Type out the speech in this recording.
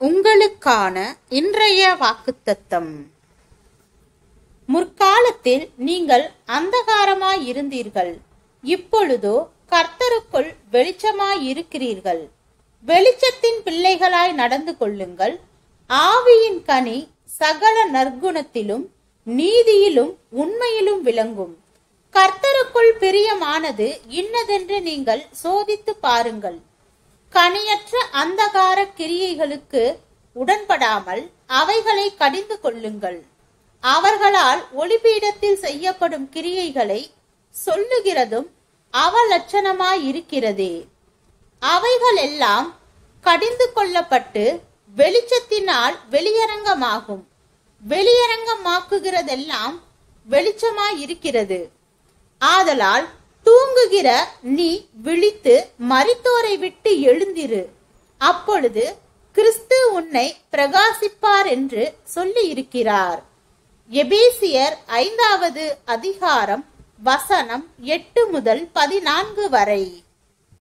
உங்களுக்கான இன்றைய வாக்குத்தத்தம். முற்காலத்தில் நீங்கள் அந்தகாரமாயிருந்தீர்கள், இப்பொழுதோ கர்த்தருக்குள் வெளிச்சமாயிருக்கிறீர்கள். வெளிச்சத்தின் பிள்ளைகளாய் நடந்து கொள்ளுங்கள். ஆவியின் கனி சகல நற்குணத்திலும் நீதியிலும் உண்மையிலும் விளங்கும். கர்த்தருக்குள் பிரியமானது இன்னதென்று நீங்கள் சோதித்து பாருங்கள். கனியற்ற அந்தகார கிரியைகளுக்கு உடன்படாமல் அவைகளை கடிந்து கொள்ளுங்கள். அவர்களால் ஒளிபீடத்தில் செய்யப்படும் கிரியைகளை சொல்லுகிறதும் அவலட்சணமாயிருக்கிறதே. அவைகள் எல்லாம் கடிந்து கொள்ளப்பட்டு வெளிச்சத்தினால் வெளியரங்கமாகும். வெளியரங்கமாக்குகிறதெல்லாம் வெளிச்சமாயிருக்கிறது. ஆதலால் தூங்குகிற நீ விழித்து மரித்தோரை விட்டு எழுந்திரு, அப்பொழுது கிறிஸ்து உன்னை பிரகாசிப்பார் என்று சொல்லி இருக்கிறார். எபேசியர் 5வது அதிகாரம் வசனம் 8 முதல் 14 வரை.